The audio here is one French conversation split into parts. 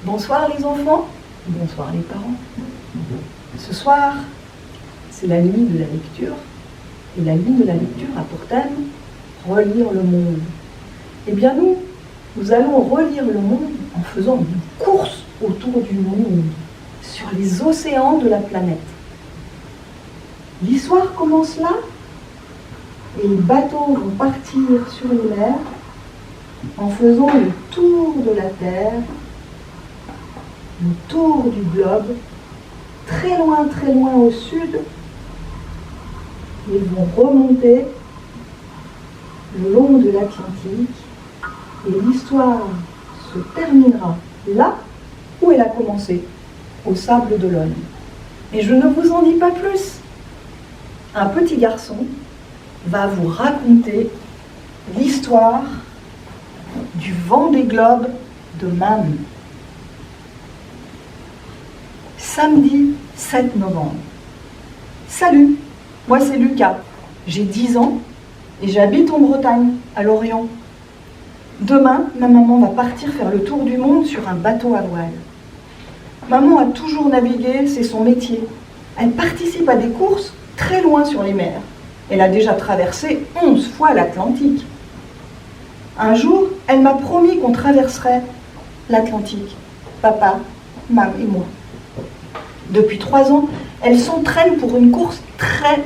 Bonsoir les enfants, bonsoir les parents. Ce soir, c'est la nuit de la lecture, et la nuit de la lecture a pour thème relire le monde. Eh bien nous allons relire le monde en faisant une course autour du monde, sur les océans de la planète. L'histoire commence là, et les bateaux vont partir sur les mers en faisant le tour de la Terre, le tour du globe, très loin au sud. Ils vont remonter le long de l'Atlantique et l'histoire se terminera là où elle a commencé, au Sable d'Olonne. Et je ne vous en dis pas plus. Un petit garçon va vous raconter l'histoire du Vendée Globe de Mam. Samedi 7 novembre. Salut, moi c'est Lucas, j'ai 10 ans et j'habite en Bretagne, à Lorient. Demain, ma maman va partir faire le tour du monde sur un bateau à voile. Maman a toujours navigué, c'est son métier. Elle participe à des courses très loin sur les mers. Elle a déjà traversé 11 fois l'Atlantique. Un jour, elle m'a promis qu'on traverserait l'Atlantique, papa, maman et moi. Depuis 3 ans, elle s'entraîne pour une course très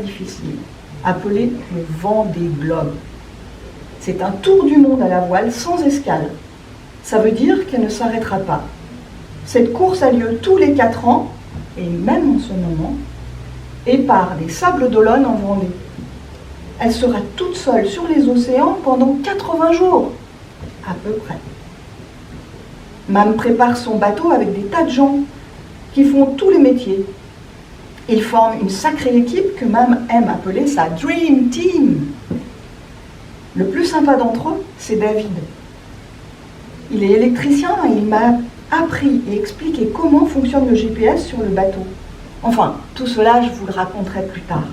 difficile, appelée le Vendée Globe. C'est un tour du monde à la voile sans escale. Ça veut dire qu'elle ne s'arrêtera pas. Cette course a lieu tous les 4 ans, et même en ce moment, et part des Sables d'Olonne en Vendée. Elle sera toute seule sur les océans pendant 80 jours, à peu près. Mam prépare son bateau avec des tas de gens qui font tous les métiers. Ils forment une sacrée équipe que Mam aime appeler sa Dream Team. Le plus sympa d'entre eux, c'est David. Il est électricien et il m'a appris et expliqué comment fonctionne le GPS sur le bateau. Enfin, tout cela, je vous le raconterai plus tard.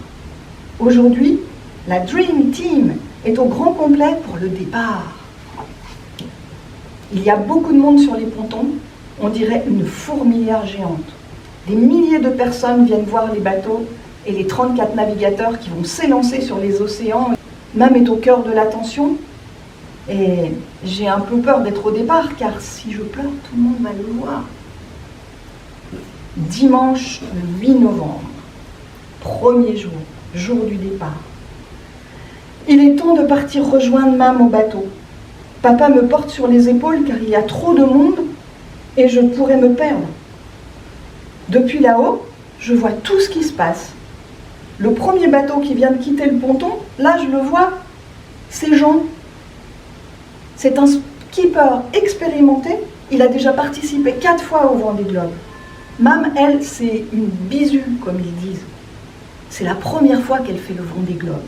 Aujourd'hui, la Dream Team est au grand complet pour le départ. Il y a beaucoup de monde sur les pontons, on dirait une fourmilière géante. Des milliers de personnes viennent voir les bateaux et les 34 navigateurs qui vont s'élancer sur les océans. Mam est au cœur de l'attention et j'ai un peu peur d'être au départ car si je pleure, tout le monde va le voir. Dimanche le 8 novembre, premier jour, jour du départ. Il est temps de partir rejoindre Mam au bateau. Papa me porte sur les épaules car il y a trop de monde et je pourrais me perdre. Depuis là-haut, je vois tout ce qui se passe. Le premier bateau qui vient de quitter le ponton, là je le vois, c'est Jean. C'est un skipper expérimenté, il a déjà participé 4 fois au Vendée Globe. Mam, elle, c'est une bisue, comme ils disent. C'est la première fois qu'elle fait le Vendée Globe.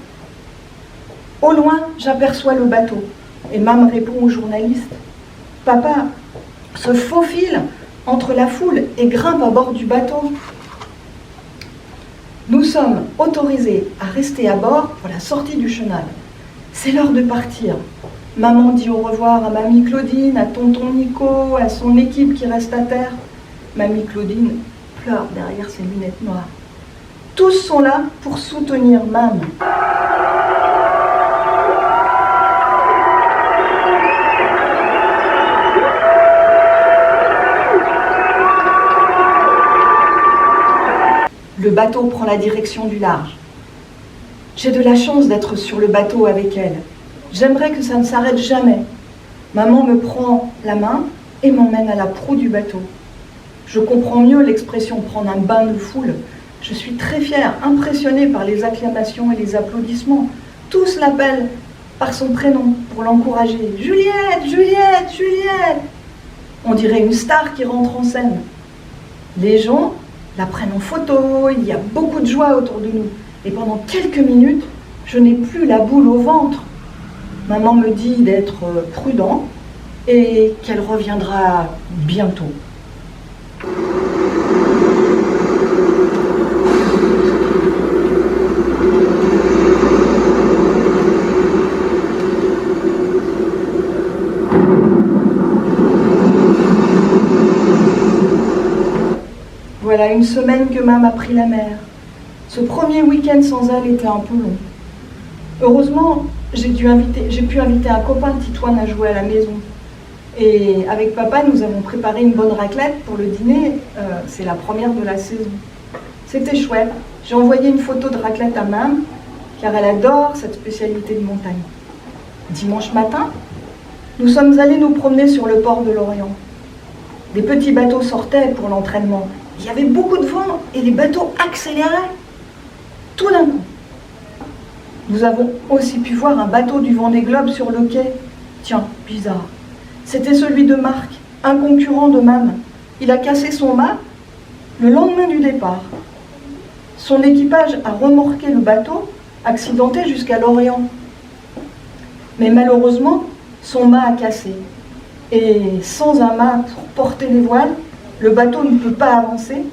Au loin, j'aperçois le bateau et Mam répond au journaliste. Papa se faufile entre la foule et grimpe à bord du bateau. Nous sommes autorisés à rester à bord pour la sortie du chenal. C'est l'heure de partir. Maman dit au revoir à mamie Claudine, à tonton Nico, à son équipe qui reste à terre. Mamie Claudine pleure derrière ses lunettes noires. Tous sont là pour soutenir Mam. Le bateau prend la direction du large. J'ai de la chance d'être sur le bateau avec elle. J'aimerais que ça ne s'arrête jamais. Maman me prend la main et m'emmène à la proue du bateau. Je comprends mieux l'expression prendre un bain de foule. Je suis très fière, impressionnée par les acclamations et les applaudissements. Tous l'appellent par son prénom pour l'encourager. Juliette, Juliette, Juliette. On dirait une star qui rentre en scène. Les gens la prennent en photo, il y a beaucoup de joie autour de nous. Et pendant quelques minutes, je n'ai plus la boule au ventre. Maman me dit d'être prudent et qu'elle reviendra bientôt. Voilà une semaine que Mam a pris la mer. Ce premier week-end sans elle était un peu long. Heureusement, j'ai pu inviter un copain de Titoine à jouer à la maison. Et avec papa, nous avons préparé une bonne raclette pour le dîner. C'est la première de la saison. C'était chouette. J'ai envoyé une photo de raclette à Mam, car elle adore cette spécialité de montagne. Dimanche matin, nous sommes allés nous promener sur le port de l'Orient. Des petits bateaux sortaient pour l'entraînement. Il y avait beaucoup de vent et les bateaux accéléraient. Tout d'un coup. Nous avons aussi pu voir un bateau du Vendée Globe sur le quai. Tiens, bizarre. C'était celui de Marc, un concurrent de Mam. Il a cassé son mât le lendemain du départ. Son équipage a remorqué le bateau, accidenté jusqu'à l'Orient. Mais malheureusement, son mât a cassé. Et sans un mât pour porter les voiles, le bateau ne peut pas avancer.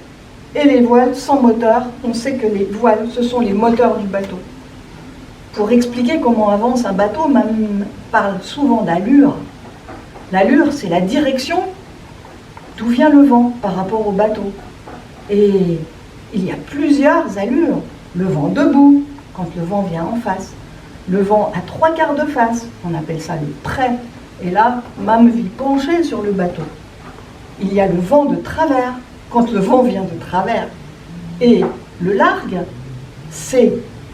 Et les voiles, sans moteur, on sait que les voiles, ce sont les moteurs du bateau. Pour expliquer comment avance un bateau, Mam parle souvent d'allure. L'allure, c'est la direction d'où vient le vent par rapport au bateau. Et il y a plusieurs allures. Le vent debout, quand le vent vient en face. Le vent à 3/4 de face, on appelle ça le trait. Et là, Mam vit penchée sur le bateau. Il y a le vent de travers, quand le vent vient de travers. Et le largue, c'est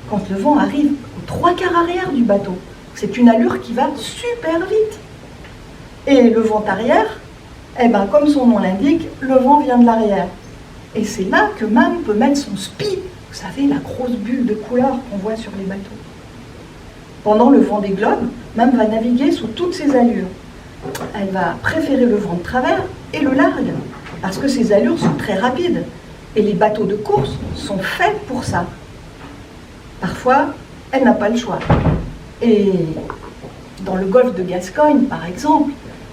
quand le vent arrive aux 3/4 arrière du bateau. C'est une allure qui va super vite. Et le vent arrière, eh ben, comme son nom l'indique, le vent vient de l'arrière. Et c'est là que Mam peut mettre son spi, vous savez, la grosse bulle de couleur qu'on voit sur les bateaux. Pendant le Vendée Globe, Mam va naviguer sous toutes ses allures. Elle va préférer le vent de travers et le largue, parce que ces allures sont très rapides. Et les bateaux de course sont faits pour ça. Parfois, elle n'a pas le choix. Et dans le golfe de Gascogne, par exemple,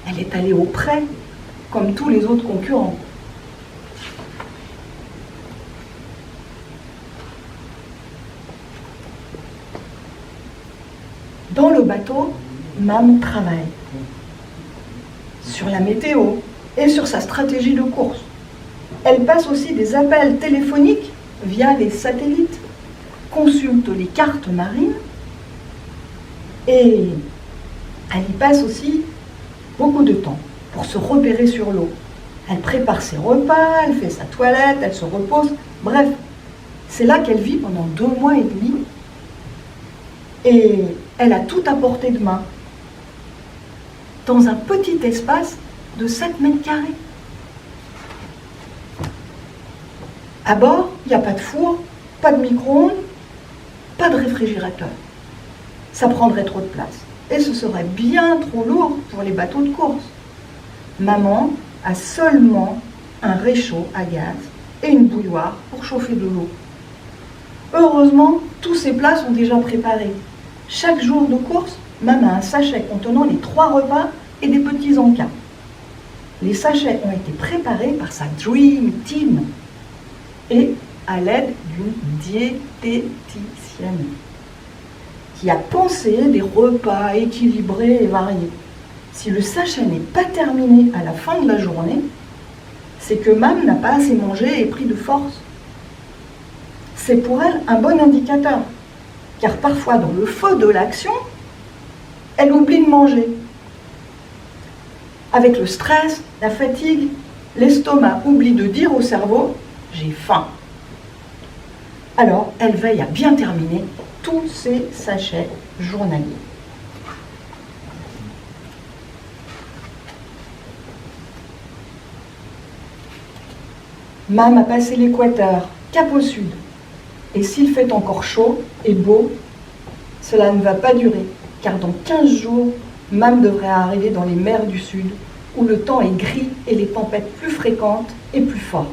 elle est allée au près, comme tous les autres concurrents. Dans le bateau, Mam travaille sur la météo et sur sa stratégie de course. Elle passe aussi des appels téléphoniques via les satellites, consulte les cartes marines et elle y passe aussi beaucoup de temps pour se repérer sur l'eau. Elle prépare ses repas, elle fait sa toilette, elle se repose. Bref, c'est là qu'elle vit pendant 2 mois et demi. Et elle a tout à portée de main, dans un petit espace de 7 mètres carrés. À bord, il n'y a pas de four, pas de micro-ondes, pas de réfrigérateur. Ça prendrait trop de place. Et ce serait bien trop lourd pour les bateaux de course. Maman a seulement un réchaud à gaz et une bouilloire pour chauffer de l'eau. Heureusement, tous ces plats sont déjà préparés. Chaque jour de course, Mam a un sachet contenant les 3 repas et des petits encas. Les sachets ont été préparés par sa Dream Team et à l'aide d'une diététicienne qui a pensé des repas équilibrés et variés. Si le sachet n'est pas terminé à la fin de la journée, c'est que Mam n'a pas assez mangé et pris de force. C'est pour elle un bon indicateur, car parfois dans le feu de l'action, elle oublie de manger. Avec le stress, la fatigue, l'estomac oublie de dire au cerveau « j'ai faim ». Alors, elle veille à bien terminer tous ses sachets journaliers. Mam a passé l'équateur, cap au sud. Et s'il fait encore chaud et beau, cela ne va pas durer, car dans 15 jours, Mam devrait arriver dans les mers du sud, où le temps est gris et les tempêtes plus fréquentes et plus fortes.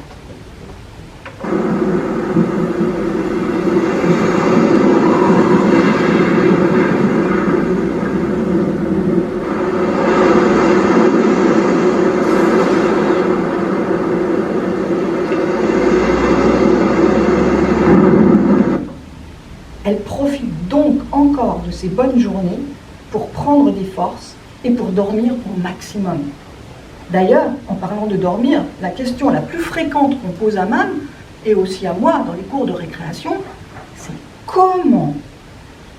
Elle profite donc encore de ces bonnes journées pour prendre des forces et pour dormir au maximum. D'ailleurs, en parlant de dormir, la question la plus fréquente qu'on pose à Mam, et aussi à moi dans les cours de récréation, c'est comment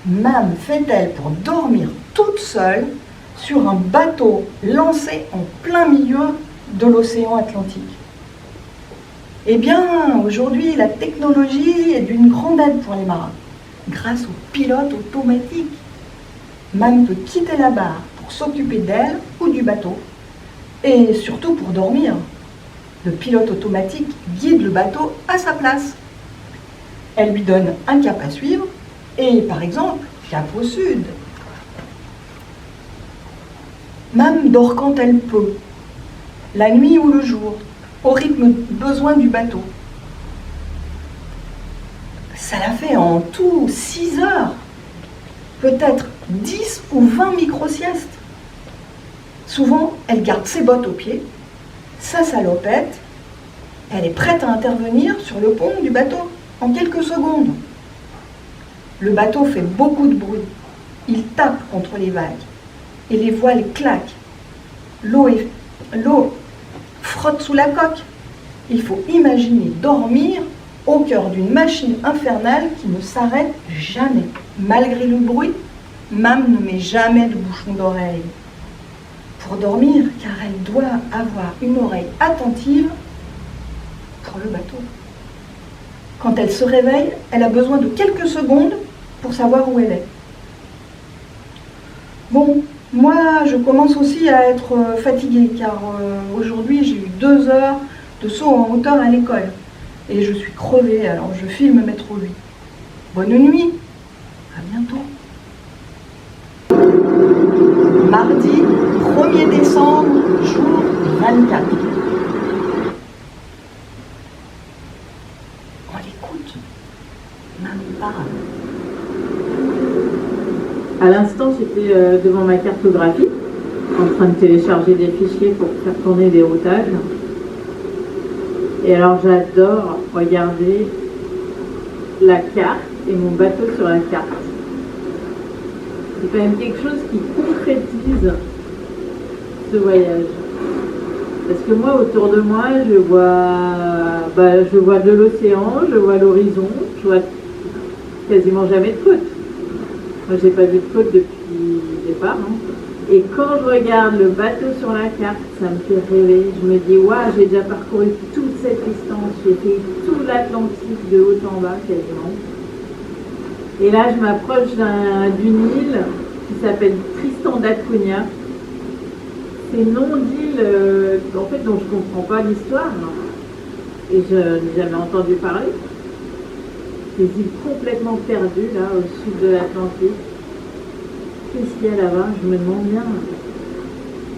Mam fait-elle pour dormir toute seule sur un bateau lancé en plein milieu de l'océan Atlantique? Eh bien, aujourd'hui, la technologie est d'une grande aide pour les marins. Grâce au pilote automatique, Mam peut quitter la barre pour s'occuper d'elle ou du bateau, et surtout pour dormir. Le pilote automatique guide le bateau à sa place. Elle lui donne un cap à suivre, et par exemple, cap au sud. Mam dort quand elle peut, la nuit ou le jour, au rythme besoin du bateau. Ça la fait en tout 6 heures, peut-être 10 ou 20 micro-siestes. Souvent, elle garde ses bottes aux pieds, sa salopette, elle est prête à intervenir sur le pont du bateau en quelques secondes. Le bateau fait beaucoup de bruit, il tape contre les vagues et les voiles claquent. L'eau frotte sous la coque. Il faut imaginer dormir au cœur d'une machine infernale qui ne s'arrête jamais. Malgré le bruit, Mam ne met jamais de bouchon d'oreille. Pour dormir, car elle doit avoir une oreille attentive pour le bateau. Quand elle se réveille, elle a besoin de quelques secondes pour savoir où elle est. Bon, moi je commence aussi à être fatiguée car aujourd'hui j'ai eu 2 heures de saut en hauteur à l'école et je suis crevée, alors je filme Métro 8. Bonne nuit, à bientôt. Mardi 1er décembre, jour 24. On l'écoute. Mam parle. À l'instant, j'étais devant ma cartographie, en train de télécharger des fichiers pour faire tourner des routages. Et alors, j'adore regarder la carte et mon bateau sur la carte. C'est quand même quelque chose qui concrétise ce voyage. Parce que moi, autour de moi, je vois de l'océan, je vois l'horizon, je vois quasiment jamais de côte. Moi, j'ai pas vu de côte depuis le départ. Hein. Et quand je regarde le bateau sur la carte, ça me fait rêver. Je me dis, waouh, j'ai déjà parcouru toute cette distance. J'ai fait tout l'Atlantique de haut en bas, quasiment. Et là, je m'approche d'une île qui s'appelle Tristan d'Acunha. C'est une nom d'île en fait, dont je ne comprends pas l'histoire. Et je n'ai jamais entendu parler. Des îles complètement perdues, là, au sud de l'Atlantique. Qu'est-ce qu'il y a là-bas? Je me demande bien.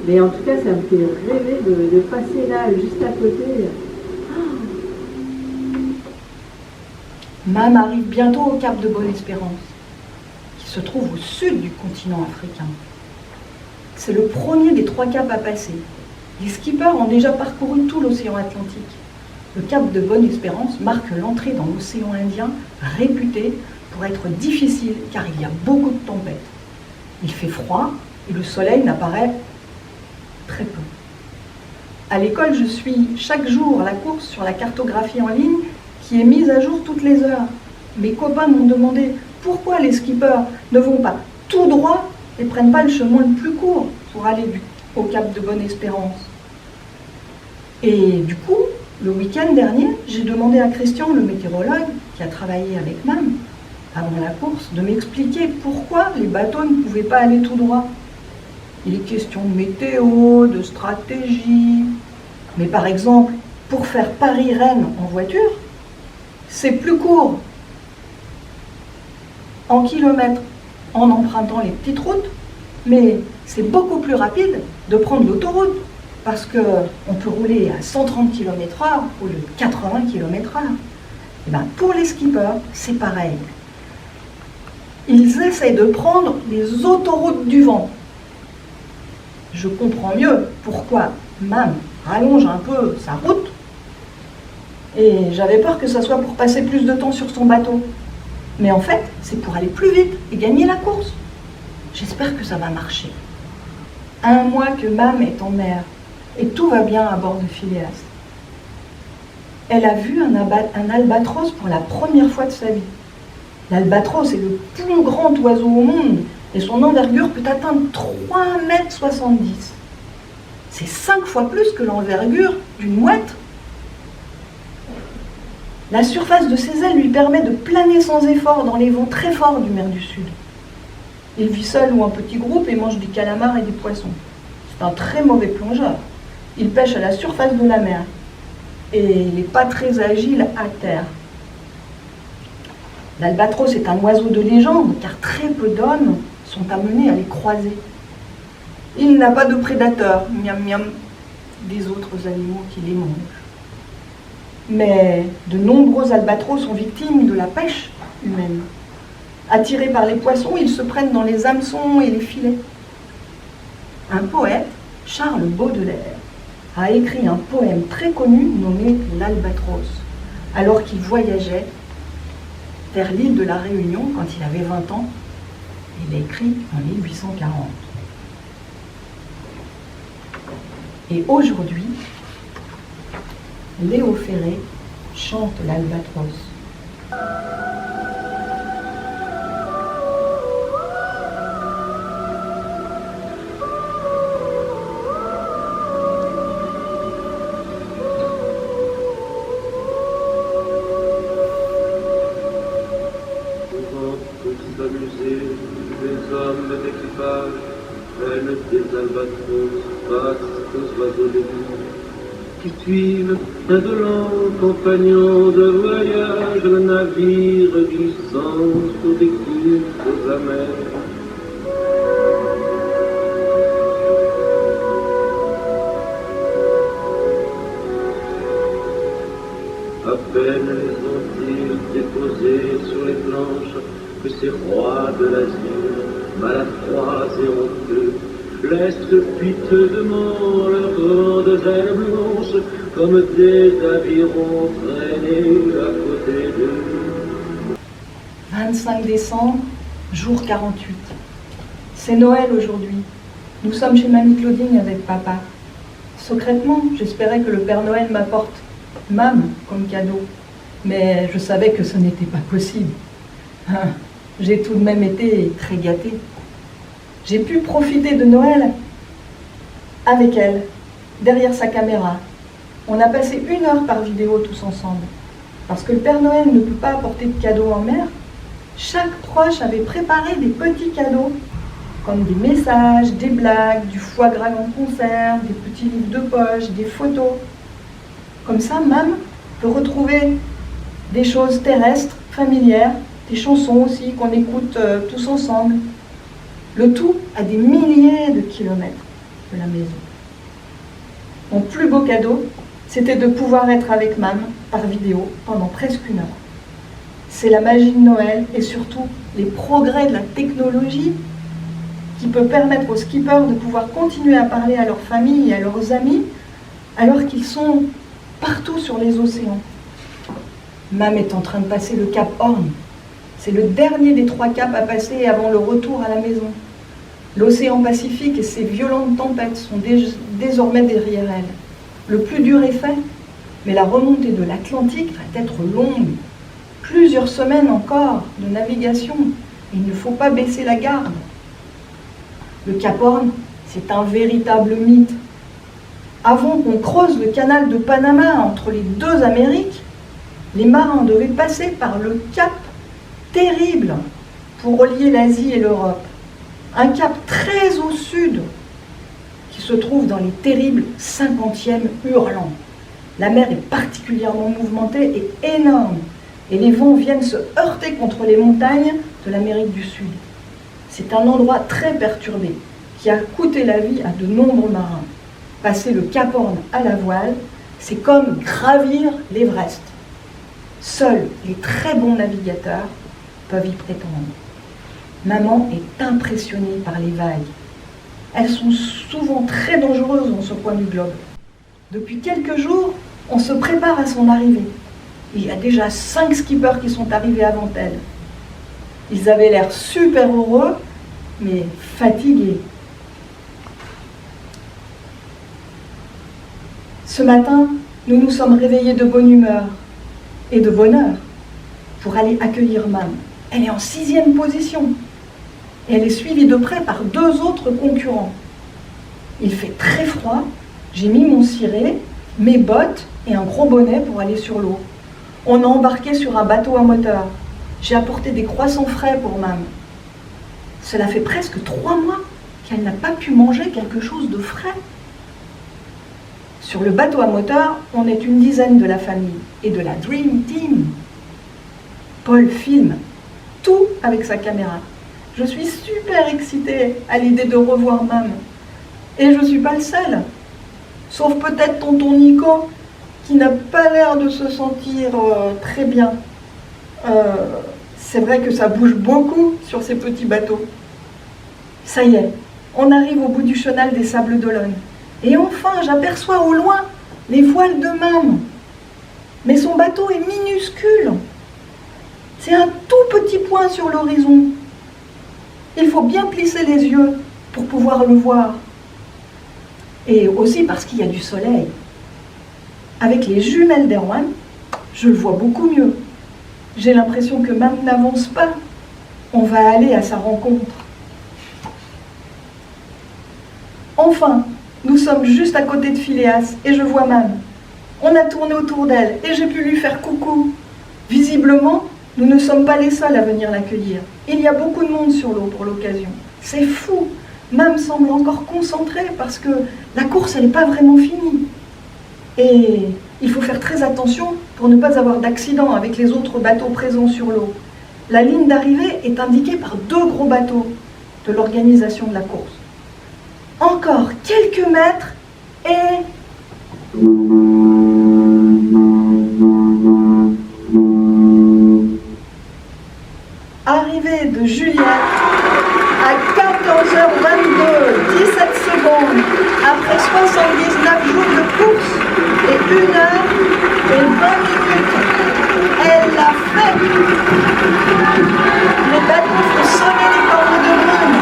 Mais en tout cas, ça me fait rêver de passer là, juste à côté. Mam arrive bientôt au cap de Bonne-Espérance, qui se trouve au sud du continent africain. C'est le premier des 3 caps à passer. Les skippers ont déjà parcouru tout l'océan Atlantique. Le cap de Bonne-Espérance marque l'entrée dans l'océan Indien, réputé pour être difficile car il y a beaucoup de tempêtes. Il fait froid et le soleil n'apparaît très peu. À l'école, je suis chaque jour la course sur la cartographie en ligne qui est mise à jour toutes les heures. Mes copains m'ont demandé pourquoi les skippers ne vont pas tout droit et prennent pas le chemin le plus court pour aller au cap de Bonne-Espérance. Et du coup, le week-end dernier, j'ai demandé à Christian, le météorologue, qui a travaillé avec Mam avant la course, de m'expliquer pourquoi les bateaux ne pouvaient pas aller tout droit. Il est question de météo, de stratégie. Mais par exemple, pour faire Paris-Rennes en voiture, c'est plus court en kilomètres en empruntant les petites routes, mais c'est beaucoup plus rapide de prendre l'autoroute parce qu'on peut rouler à 130 km/h au lieu de 80 km/h. Et ben, pour les skippers, c'est pareil. Ils essaient de prendre les autoroutes du vent. Je comprends mieux pourquoi Mam rallonge un peu sa route et j'avais peur que ça soit pour passer plus de temps sur son bateau. Mais en fait, c'est pour aller plus vite et gagner la course. J'espère que ça va marcher. 1 mois que Mam est en mer, et tout va bien à bord de Phileas. Elle a vu un albatros pour la première fois de sa vie. L'albatros est le plus grand oiseau au monde et son envergure peut atteindre 3,70 m. C'est 5 fois plus que l'envergure d'une mouette. La surface de ses ailes lui permet de planer sans effort dans les vents très forts du mer du Sud. Il vit seul ou en petit groupe et mange des calamars et des poissons. C'est un très mauvais plongeur. Il pêche à la surface de la mer et il n'est pas très agile à terre. L'albatros est un oiseau de légende car très peu d'hommes sont amenés à les croiser. Il n'a pas de prédateurs, miam miam, des autres animaux qui les mangent. Mais de nombreux albatros sont victimes de la pêche humaine. Attirés par les poissons, ils se prennent dans les hameçons et les filets. Un poète, Charles Baudelaire, a écrit un poème très connu nommé L'Albatros, alors qu'il voyageait vers l'île de la Réunion quand il avait 20 ans. Il l'a écrit en 1840. Et aujourd'hui, Léo Ferré chante l'Albatros. Les hommes d'équipage prennent des albatros face aux oiseaux des nuits qui suivent indolents compagnons de voyage le navire glissant sur des gouttes amères. À peine les ont-ils déposés sur les planches que ces rois de l'azur, maladroits et honteux, laissent piteusement leurs grandes ailes blanches comme des avirons traînés à côté d'eux. 25 décembre, jour 48. C'est Noël aujourd'hui. Nous sommes chez Mamie Claudine avec papa. Secrètement, j'espérais que le Père Noël m'apporte Mam comme cadeau, mais je savais que ce n'était pas possible. J'ai tout de même été très gâtée. J'ai pu profiter de Noël avec elle, derrière sa caméra. On a passé 1 heure par vidéo tous ensemble. Parce que le Père Noël ne peut pas apporter de cadeaux en mer, chaque proche avait préparé des petits cadeaux, comme des messages, des blagues, du foie gras en conserve, des petits livres de poche, des photos. Comme ça, Mam peut retrouver des choses terrestres, familières, des chansons aussi qu'on écoute tous ensemble. Le tout à des milliers de kilomètres de la maison. Mon plus beau cadeau, c'était de pouvoir être avec Mam par vidéo pendant presque 1 heure. C'est la magie de Noël et surtout les progrès de la technologie qui peut permettre aux skippers de pouvoir continuer à parler à leur famille et à leurs amis alors qu'ils sont partout sur les océans. Mam est en train de passer le cap Horn. C'est le dernier des 3 caps à passer avant le retour à la maison. L'océan Pacifique et ses violentes tempêtes sont désormais derrière elle. Le plus dur est fait, mais la remontée de l'Atlantique va être longue. Plusieurs semaines encore de navigation. Il ne faut pas baisser la garde. Le Cap Horn, c'est un véritable mythe. Avant qu'on creuse le canal de Panama entre les 2 Amériques, les marins devaient passer par le cap terrible pour relier l'Asie et l'Europe. Un cap très au sud qui se trouve dans les terribles 50e hurlants. La mer est particulièrement mouvementée et énorme et les vents viennent se heurter contre les montagnes de l'Amérique du Sud. C'est un endroit très perturbé qui a coûté la vie à de nombreux marins. Passer le Cap Horn à la voile, c'est comme gravir l'Everest. Seuls les très bons navigateurs peuvent y prétendre. Maman est impressionnée par les vagues. Elles sont souvent très dangereuses dans ce coin du globe. Depuis quelques jours, on se prépare à son arrivée. Il y a déjà 5 skippers qui sont arrivés avant elle. Ils avaient l'air super heureux, mais fatigués. Ce matin, nous nous sommes réveillés de bonne humeur et de bonheur pour aller accueillir Mam. Elle est en 6e position. Et elle est suivie de près par 2 autres concurrents. Il fait très froid. J'ai mis mon ciré, mes bottes et un gros bonnet pour aller sur l'eau. On a embarqué sur un bateau à moteur. J'ai apporté des croissants frais pour Mam. Cela fait presque 3 mois qu'elle n'a pas pu manger quelque chose de frais. Sur le bateau à moteur, on est une dizaine de la famille et de la Dream Team. Paul filme tout avec sa caméra. Je suis super excitée à l'idée de revoir Mam. Et je ne suis pas le seul. Sauf peut-être tonton Nico, qui n'a pas l'air de se sentir très bien. C'est vrai que ça bouge beaucoup sur ces petits bateaux. Ça y est, on arrive au bout du chenal des Sables d'Olonne. Et enfin, j'aperçois au loin les voiles de Mam. Mais son bateau est minuscule. C'est un tout petit point sur l'horizon. Il faut bien plisser les yeux pour pouvoir le voir. Et aussi parce qu'il y a du soleil. Avec les jumelles d'Erwan, je le vois beaucoup mieux. J'ai l'impression que Mam n'avance pas. On va aller à sa rencontre. Enfin, nous sommes juste à côté de Phileas et je vois Mam. On a tourné autour d'elle et j'ai pu lui faire coucou. Visiblement, nous ne sommes pas les seuls à venir l'accueillir. Il y a beaucoup de monde sur l'eau pour l'occasion. C'est fou. Mam semble encore concentrée parce que la course, elle n'est pas vraiment finie. Et il faut faire très attention pour ne pas avoir d'accident avec les autres bateaux présents sur l'eau. La ligne d'arrivée est indiquée par 2 gros bateaux de l'organisation de la course. Encore quelques mètres et... Arrivée de Juliette à 14h22, 17 secondes, après 79 jours de course et 1 heure et 20 minutes. Elle l'a fait. Les bateaux font sonner les cordes de monde.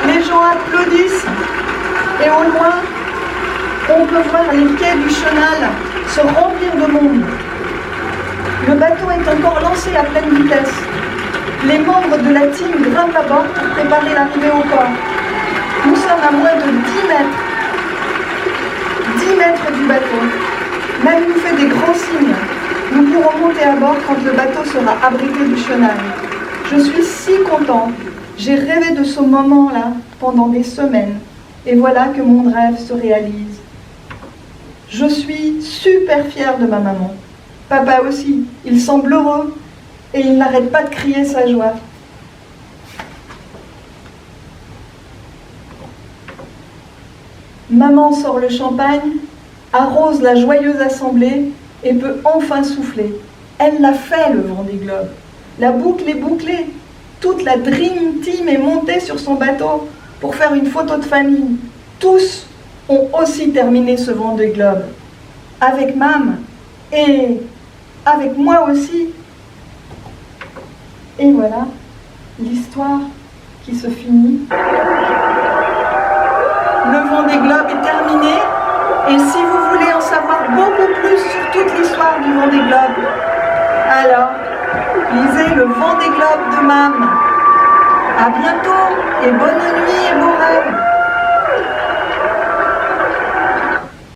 Les gens applaudissent et au loin, on peut voir les quais du chenal se remplir de monde. Le bateau est encore lancé à pleine vitesse. Les membres de la team grimpent à bord pour préparer l'arrivée au port. Nous sommes à moins de 10 mètres. 10 mètres du bateau. Même nous fait des grands signes. Nous pourrons monter à bord quand le bateau sera abrité du chenal. Je suis si contente. J'ai rêvé de ce moment-là pendant des semaines. Et voilà que mon rêve se réalise. Je suis super fière de ma maman. Papa aussi, il semble heureux et il n'arrête pas de crier sa joie. Maman sort le champagne, arrose la joyeuse assemblée et peut enfin souffler. Elle l'a fait, le Vendée Globe. La boucle est bouclée. Toute la Dream Team est montée sur son bateau pour faire une photo de famille. Tous ont aussi terminé ce Vendée Globe. Avec Mam et avec moi aussi. Et voilà l'histoire qui se finit. Le Vendée Globe est terminé. Et si vous voulez en savoir beaucoup plus sur toute l'histoire du Vendée Globe, alors lisez le Vendée Globe de Mam. À bientôt et bonne nuit et beaux rêves.